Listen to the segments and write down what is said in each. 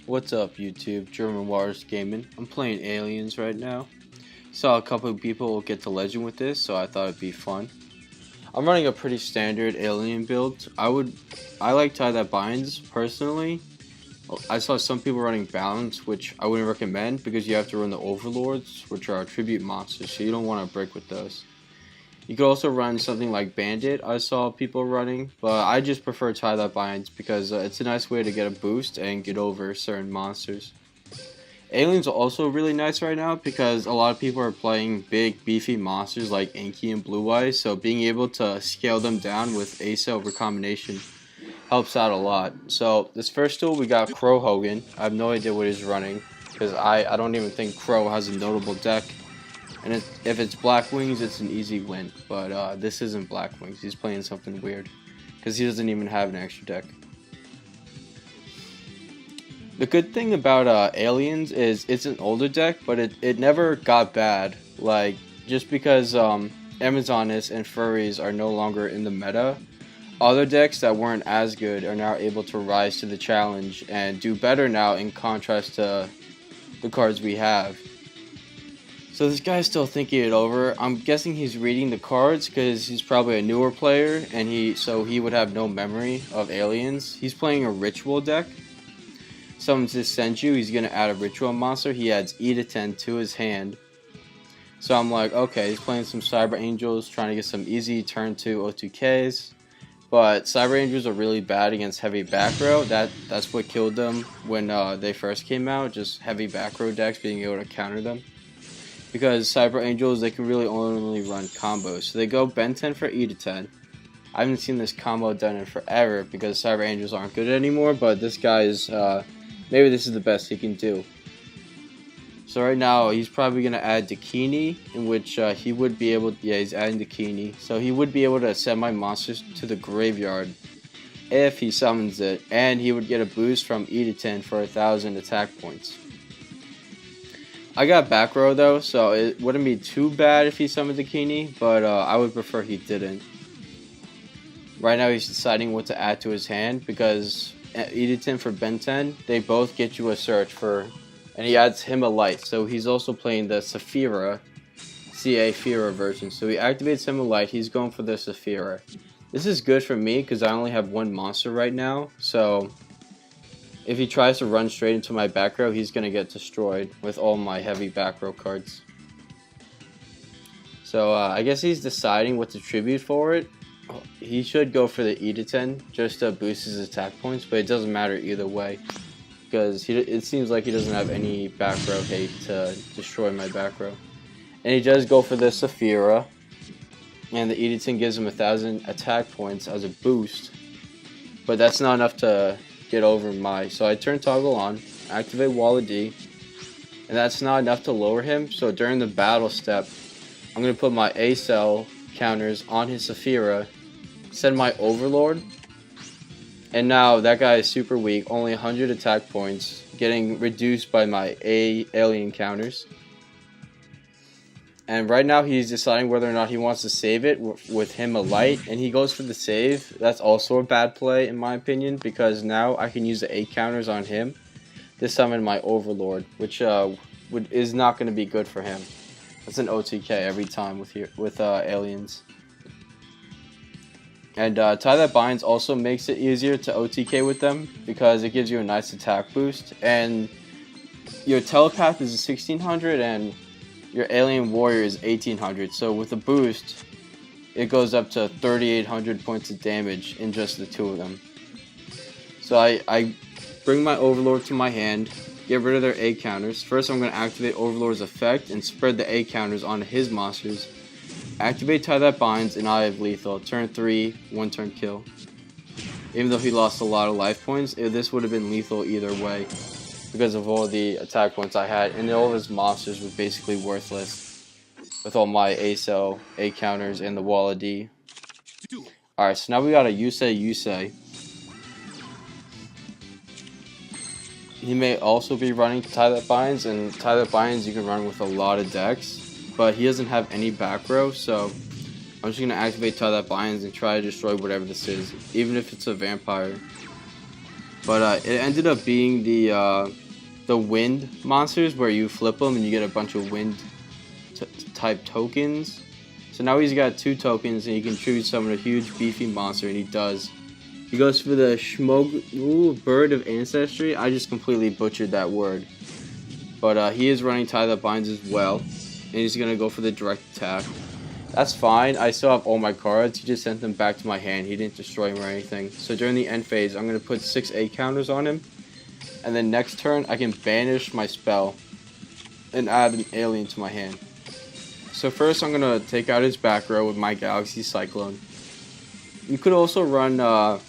What's up, YouTube? German Waters Gaming. I'm playing Aliens right now. Saw a couple of people get to Legend with this, so I thought it'd be fun. I'm running a pretty standard Alien build. I like tie that binds personally. I saw some people running Balance, which I wouldn't recommend because you have to run the Overlords, which are tribute monsters, so you don't want to break with those. You could also run something like Bandit, I saw people running, but I just prefer tie that binds because it's a nice way to get a boost and get over certain monsters. Aliens are also really nice right now because a lot of people are playing big beefy monsters like Inky and Blue Eyes, so being able to scale them down with ACell recombination helps out a lot. So this first duel we got Crow Hogan. I have no idea what he's running because I don't even think Crow has a notable deck. And if it's Black Wings, it's an easy win. But this isn't Black Wings. He's playing something weird. Because he doesn't even have an extra deck. The good thing about Aliens is it's an older deck, but it never got bad. Like, just because Amazonists and Furries are no longer in the meta, other decks that weren't as good are now able to rise to the challenge and do better now in contrast to the cards we have. So this guy's still thinking it over. I'm guessing he's reading the cards because he's probably a newer player and he would have no memory of Aliens. He's playing a ritual deck. Summons his Senju, he's going to add a ritual monster. He adds E to 10 to his hand. So I'm like, okay, he's playing some Cyber Angels, trying to get some easy turn 2 O2Ks. But Cyber Angels are really bad against heavy back row. That's what killed them when they first came out, just heavy back row decks being able to counter them. Because Cyber Angels, they can really only run combos. So they go Ben 10 for E to 10. I haven't seen this combo done in forever because Cyber Angels aren't good anymore, but this guy is, maybe this is the best he can do. So right now, he's probably going to add Dakini, in which he would be able, yeah, he's adding Dakini. So he would be able to send my monsters to the graveyard if he summons it, and he would get a boost from E to 10 for 1,000 attack points. I got back row though, so it wouldn't be too bad if he summoned Dakini, but I would prefer he didn't. Right now he's deciding what to add to his hand because Editon for Ben 10, they both get you a search for, and he adds him a light, so he's also playing the Saphira, CA Fira version, so he activates him a light, he's going for the Saphira. This is good for me because I only have one monster right now, so if he tries to run straight into my back row, he's going to get destroyed with all my heavy back row cards. So I guess he's deciding what to tribute for it. He should go for the E to 10 just to boost his attack points, but it doesn't matter either way. Because it seems like he doesn't have any back row hate to destroy my back row. And he does go for the Saphira. And the E to 10 gives him 1,000 attack points as a boost. But that's not enough to get over my, so I turn toggle on, activate Wall of D, and that's not enough to lower him, so during the battle step, I'm going to put my A cell counters on his Saphira, send my Overlord, and now that guy is super weak, only 100 attack points, getting reduced by my A alien counters. And right now he's deciding whether or not he wants to save it with him a light, and he goes for the save. That's also a bad play in my opinion because now I can use the A counters on him to summon my Overlord, which is not going to be good for him. That's an OTK every time with aliens. And Tie That Binds also makes it easier to OTK with them because it gives you a nice attack boost, and your Telepath is a 1600 and your Alien Warrior is 1800, so with a boost, it goes up to 3800 points of damage in just the two of them. So I bring my Overlord to my hand, get rid of their A counters. First I'm going to activate Overlord's effect and spread the A counters onto his monsters. Activate Tie That Binds and I have lethal. Turn 3, 1 turn kill. Even though he lost a lot of life points, this would have been lethal either way, because of all the attack points I had, and all of his monsters were basically worthless with all my A cell, A counters, and the Wall of D. Alright, so now we got a Yusei. He may also be running Tie That Binds, and Tie That Binds you can run with a lot of decks, but he doesn't have any back row, so I'm just going to activate Tie That Binds and try to destroy whatever this is, even if it's a vampire. but it ended up being the wind monsters where you flip them and you get a bunch of wind type tokens. So now he's got 2 tokens and he can tribute summon a huge beefy monster, and he does. He goes for the Shmog Bird of Ancestry. I just completely butchered that word. But he is running Tie That Binds as well. And he's going to go for the direct attack. That's fine. I still have all my cards. He just sent them back to my hand. He didn't destroy them or anything. So during the end phase, I'm going to put 6 8 counters on him. And then next turn, I can banish my spell and add an alien to my hand. So first, I'm going to take out his back row with my Galaxy Cyclone. You could also run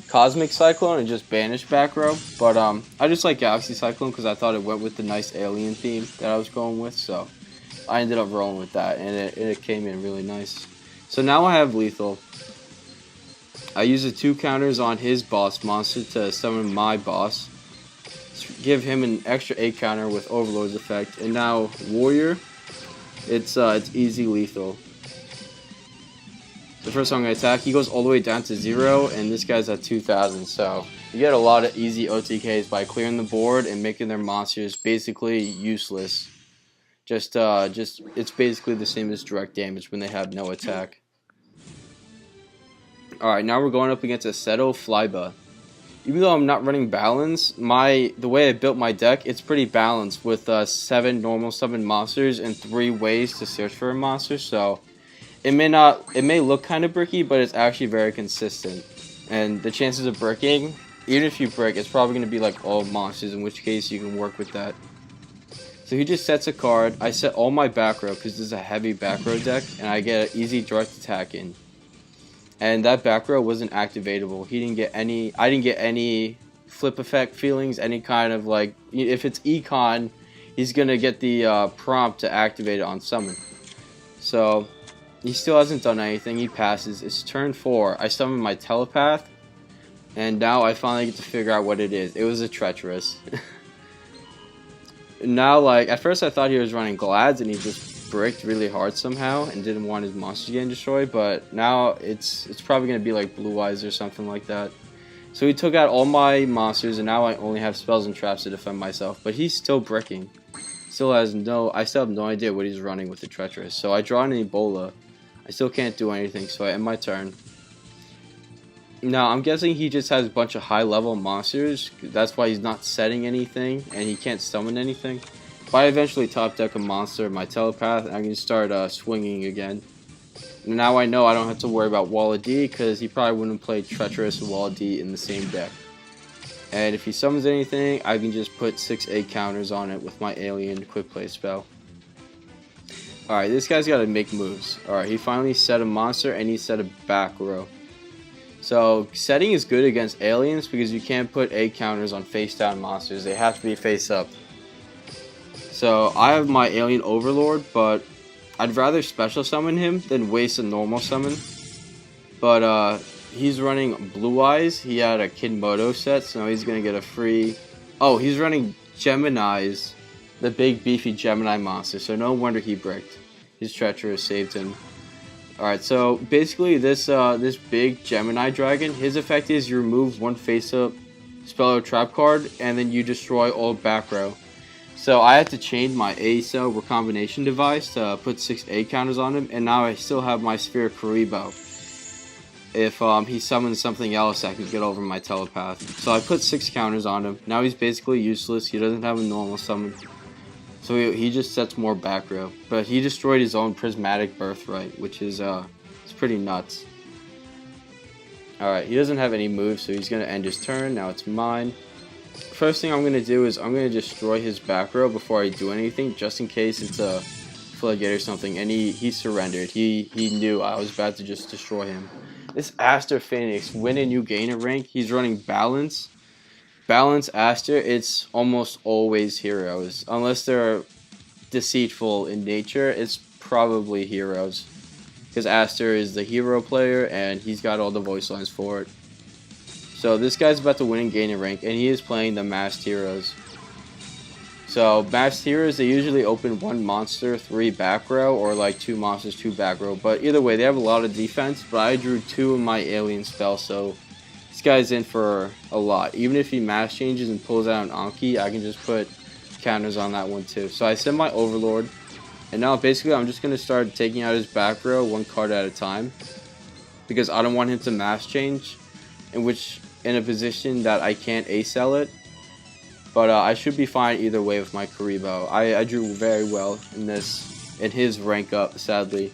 Cosmic Cyclone and just banish back row, but I just like Galaxy Cyclone because I thought it went with the nice alien theme that I was going with, so I ended up rolling with that, and it came in really nice. So now I have lethal. I use the 2 counters on his boss monster to summon my boss, give him an extra 8 counter with Overlord's effect, and now Warrior, it's easy lethal. The first time I'm going to attack, he goes all the way down to 0, and this guy's at 2,000, so you get a lot of easy OTKs by clearing the board and making their monsters basically useless. Just it's basically the same as direct damage when they have no attack. Alright, now we're going up against a Seto Flyba. Even though I'm not running balance, the way I built my deck, it's pretty balanced with 7 normal summon monsters and 3 ways to search for a monster, so it may look kind of bricky, but it's actually very consistent. And the chances of bricking, even if you brick, it's probably going to be like all monsters, in which case you can work with that. So he just sets a card. I set all my back row because this is a heavy back row deck, and I get an easy direct attack in. And that back row wasn't activatable. I didn't get any flip effect feelings, any kind of like, if it's Econ, he's going to get the prompt to activate it on summon. So he still hasn't done anything. He passes. It's turn 4. I summon my Telepath, and now I finally get to figure out what it is. It was a Treacherous. Now, like, at first I thought he was running Glads, and he just bricked really hard somehow and didn't want his monsters getting destroyed, but now it's probably going to be like Blue Eyes or something like that. So he took out all my monsters, and now I only have spells and traps to defend myself, but he's still bricking. I still have no idea what he's running with the Treacherous. So I draw an Ebola. I still can't do anything, so I end my turn. Now, I'm guessing he just has a bunch of high-level monsters. That's why he's not setting anything, and he can't summon anything. If I eventually top deck a monster, my Telepath, I can start swinging again. Now I know I don't have to worry about Wall of D, because he probably wouldn't play Treacherous and Wall of D in the same deck. And if he summons anything, I can just put 6 8 counters on it with my Alien Quick Play spell. Alright, this guy's got to make moves. Alright, he finally set a monster, and he set a back row. So, setting is good against aliens because you can't put 8 counters on face down monsters. They have to be face up. So, I have my Alien Overlord, but I'd rather special summon him than waste a normal summon. But, he's running Blue Eyes. He had a Kid Moto set, so he's going to get a free... Oh, he's running Gemini's, the big beefy Gemini monster, so no wonder he bricked. His Treacherous saved him. Alright, so basically this big Gemini dragon, his effect is you remove 1 face-up spell or trap card, and then you destroy all back row. So I had to change my A-cell recombination device to put 6 A counters on him, and now I still have my Sphere Karibo. If he summons something else, I can get over my Telepath. So I put 6 counters on him. Now he's basically useless. He doesn't have a normal summon. So he just sets more back row. But he destroyed his own Prismatic Birthright, which is it's pretty nuts. Alright, he doesn't have any moves, so he's going to end his turn. Now it's mine. First thing I'm going to do is I'm going to destroy his back row before I do anything, just in case it's a Floodgate or something. And he surrendered. He knew I was about to just destroy him. This Aster Phoenix, when and you gain a rank, he's running Balance. Balance Aster, it's almost always heroes. Unless they're deceitful in nature, it's probably heroes. Because Aster is the hero player, and he's got all the voice lines for it. So this guy's about to win and gain a rank, and he is playing the Masked Heroes. So Masked Heroes, they usually open 1 monster, 3 back row, or like 2 monsters, 2 back row. But either way, they have a lot of defense, but I drew 2 of my alien spells, so this guy's in for a lot. Even if he mass changes and pulls out an Anki, I can just put counters on that one too. So I send my Overlord, and now basically I'm just going to start taking out his back row one card at a time, because I don't want him to mass change, in a position that I can't A-sell it. But I should be fine either way with my Karibo. I drew very well in his rank up, sadly.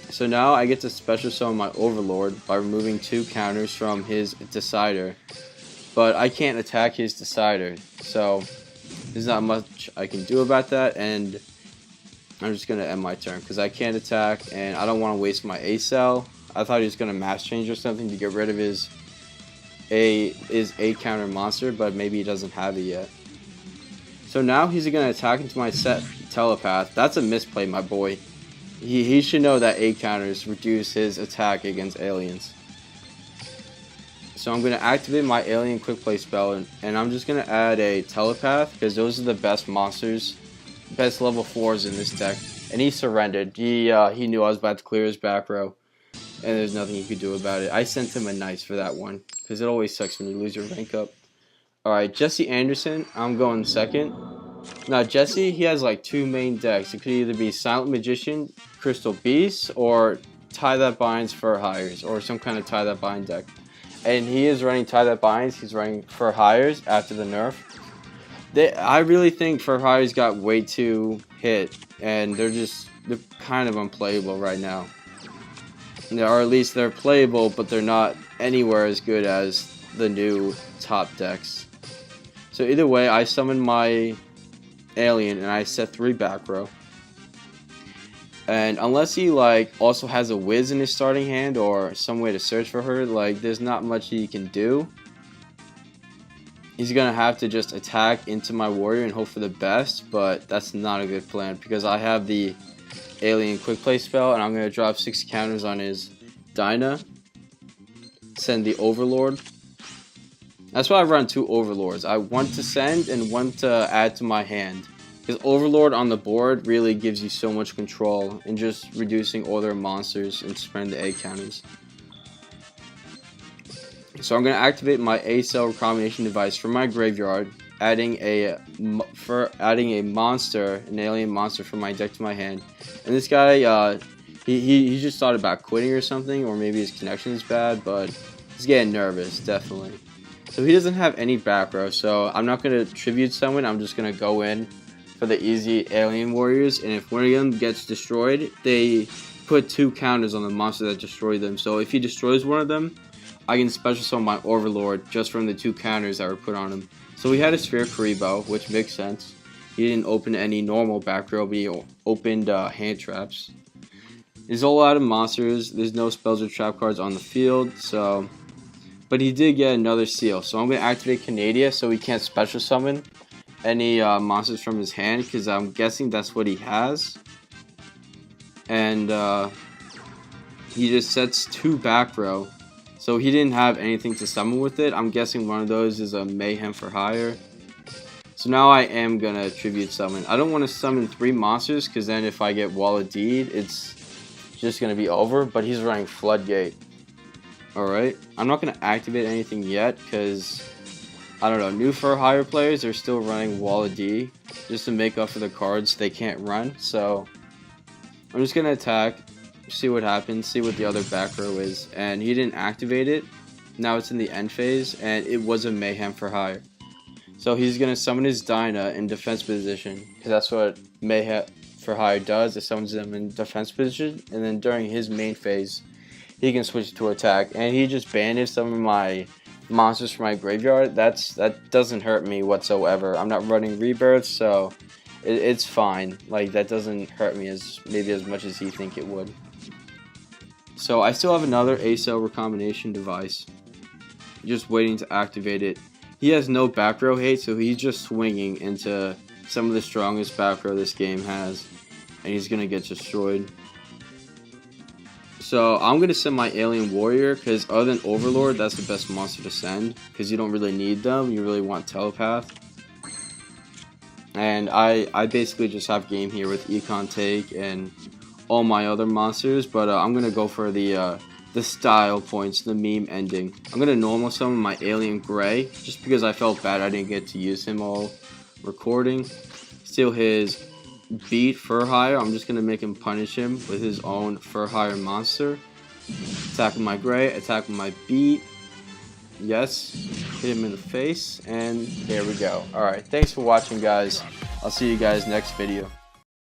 So now I get to special summon my Overlord by removing 2 counters from his Decider. But I can't attack his Decider, so there's not much I can do about that, and I'm just going to end my turn because I can't attack and I don't want to waste my A-cell. I thought he was going to mass change or something to get rid of his A counter monster, but maybe he doesn't have it yet. So now he's going to attack into my set Telepath. That's a misplay, my boy. He should know that A counters reduce his attack against aliens. So I'm going to activate my alien quick play spell, and I'm just going to add a Telepath because those are the best monsters, best level 4s in this deck. And he surrendered. He knew I was about to clear his back row, and there's nothing he could do about it. I sent him a nice for that one because it always sucks when you lose your rank up. Alright, Jesse Anderson, I'm going second. Now Jesse, he has like 2 main decks. It could either be Silent Magician, Crystal Beast, or Tie That Binds for Hires, or some kind of Tie That Bind deck. And he is running Tie That Binds. He's running for Hires after the nerf. I really think for Hires got way too hit, and they're kind of unplayable right now. Or at least they're playable, but they're not anywhere as good as the new top decks. So either way, I summon my alien and I set 3 back row. And unless he like also has a Wiz in his starting hand or some way to search for her, like there's not much he can do. He's gonna have to just attack into my warrior and hope for the best, but that's not a good plan because I have the alien quick play spell and I'm gonna drop 6 counters on his Dyna. Send the Overlord. That's why I run 2 Overlords. I want to send and one to add to my hand. Because Overlord on the board really gives you so much control in just reducing all their monsters and spreading the A counters. So I'm going to activate my A-Cell Recombination Device from my graveyard, adding a monster, an alien monster from my deck to my hand. And this guy, he just thought about quitting or something, or maybe his connection is bad, but he's getting nervous, definitely. So he doesn't have any back row, so I'm not going to tribute someone. I'm just going to go in for the easy alien warriors, and if one of them gets destroyed, they put 2 counters on the monster that destroyed them. So if he destroys one of them, I can special summon my Overlord just from the 2 counters that were put on him. So we had a Sphere Karibo, which makes sense. He didn't open any normal back row, but he opened hand traps. There's a lot of monsters. There's no spells or trap cards on the field, so... But he did get another seal, so I'm going to activate Canadia so he can't special summon any monsters from his hand, because I'm guessing that's what he has. And he just sets 2 back row, so he didn't have anything to summon with it. I'm guessing one of those is a Mayhem for Hire. So now I am going to tribute summon. I don't want to summon 3 monsters, because then if I get Wall of Deed, it's just going to be over, but he's running Floodgate. Alright, I'm not going to activate anything yet because, I don't know, new for hire players are still running Wall of D just to make up for the cards they can't run. So, I'm just going to attack, see what happens, see what the other back row is. And he didn't activate it. Now it's in the end phase, and it was a Mayhem for Hire. So he's going to summon his Dyna in defense position, because that's what Mayhem for Hire does. It summons them in defense position, and then during his main phase, he can switch to attack, and he just banished some of my monsters from my graveyard. That doesn't hurt me whatsoever. I'm not running rebirths, so it's fine. Like, that doesn't hurt me maybe as much as he think it would. So I still have another A-Cell Recombination Device, just waiting to activate it. He has no back row hate, so he's just swinging into some of the strongest back row this game has, and he's gonna get destroyed. So I'm going to send my Alien Warrior, because other than Overlord, that's the best monster to send, because you don't really need them, you really want Telepath. And I basically just have game here with Econ Take and all my other monsters, but I'm going to go for the the style points, the meme ending. I'm gonna normal summon my alien Gray just because I felt bad I didn't get to use him all recording. Steal his beat fur hire. I'm just gonna make him punish him with his own fur hire monster. Attack with my Gray, attack with my beat. Yes, hit him in the face, and there we go. Alright, thanks for watching, guys. I'll see you guys next video.